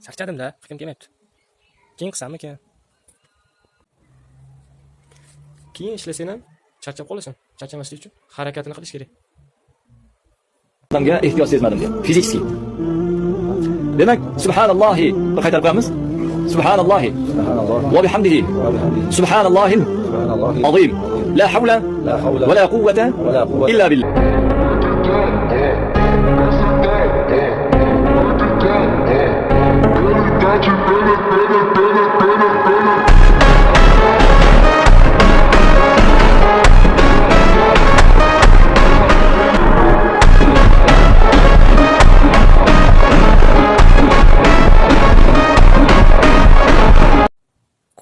Charchadim-da, fikrim kelmayapti. Keyin qilsammikan? Keyin ishlasang ham charchab qolasan. Charchamaslik uchun harakatini qilish kerak. Odamga ehtiyoj sezmadim deydi. Fiziki. Demak, subhanallohi bir qaytarib qo'yamiz. Subhanallohi va bihamdihi. Subhanallohil azim. La havla va la quwwata illa billah.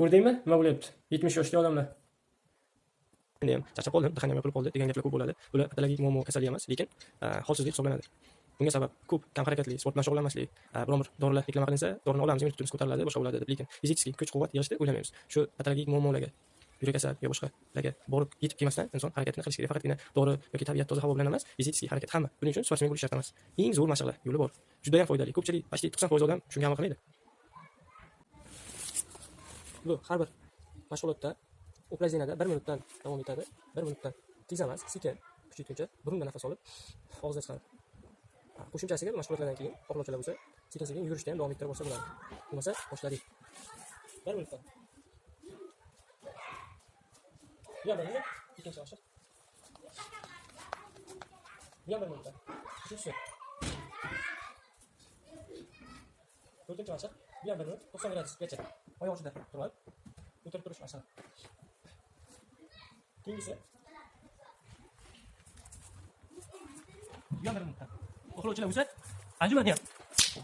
Ko'rdingmi? Nima bo'lyapti? 70 yoshli odamlar. Endi ham charchab qoldim, daham qilib qoldi degan gaplar ko'p bo'ladi. Bular patologik muammo kasalligi emas, lekin holsizlik hisoblanadi. Bunga sabab ko'p kam harakatli, sport bilan shug'ullanmaslik, biron bir dorilar reklama qilinsa, dorini olamiz, immunitetimiz ko'tariladi, boshqa bo'ladi deb. Lekin fiziki kuch-quvvat yig'ishni o'ylamaymiz. Shu patologik muammolarga, yurak kasal yo boshqalarga borib yetib kelmasdan inson harakatini qilish kerak. Faqatgina dori yoki tabiat toza havo bilan emas, fiziki harakat hamma. Buning uchun sportsmen bo'lish shart emas. Eng zo'r mashg'ulot yo'li bor. Juda ham foydali. Ko'pchilik, 90% odam shunga amal qilmaydi. Bu har bir mashg'ulotda uplazinada 1 minutdan davom etadi. 1 minutdan tez emas, sekin kuch yetguncha burundan nafas olib, og'izdan chiqarib. Qo'shimchasiga mashg'ulotlardan keyin xohlovchilar bo'lsa, sekin-sekin yurishda ham davom ettirib bo'lsa bo'ladi. Bo'lmasa boshladik. 1 minutdan. Yana ikkinchi mashq. Yana 1 minutdan. Uchinchisi. To'rtinchi mashq. Yana 1 minut 90 gradusgacha. Oyoq uchidan turib, o'tirib turish mashq. Keyingisi. Yana 1 minutdan. Xohlovchilar bo'lsa, anjuman ham.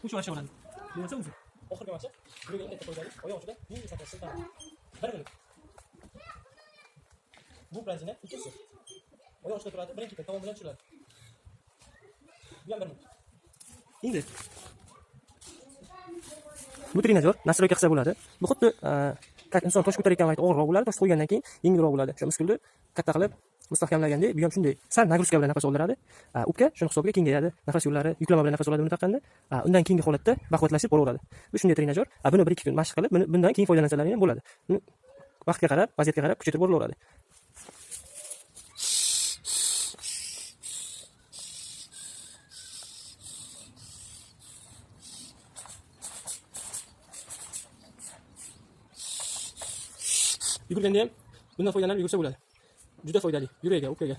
Uch mashq bo'ladi. Bo'lmasa o'zi. Oxirgi mashq. Yuragini katta qo'ydik. Oyoq uchida yengil sakrash siltadi. 1 minut. Bu plazina ikkisi. Oyoq uchida turadi, birinchi tomon bilan tushiradi. Yana 1 minut. Endi bu trenajyor nastroyka qilsa bo'ladi. Bu xuddi inson tosh ko'tarayotgan vaqt og'irroq bo'ladi, tosh qo'ygandan keyin yengilroq bo'ladi. O'sha muskulni katta qilib mustahkamlaganda, bu ham shunday sal nagruska bilan nafas oldiradi. O'pka shuni hisobiga kengayadi, nafas yo'llari yuklama bilan nafas oladi buni taqqanda. Undan keyingi holatda baquvvatlashib boraveradi. Bu shunday trenajyor. Buni 1-2 kun mashq qilib, bundan keyin foydalansalaring ham bo'ladi. Vaqtga qarab, vaziyatga qarab kuchaytirib boraveradi. Yugurganda ham bundan foydalanib yugursa bo'ladi. Juda foydali. Yuragiga, o'pkaga.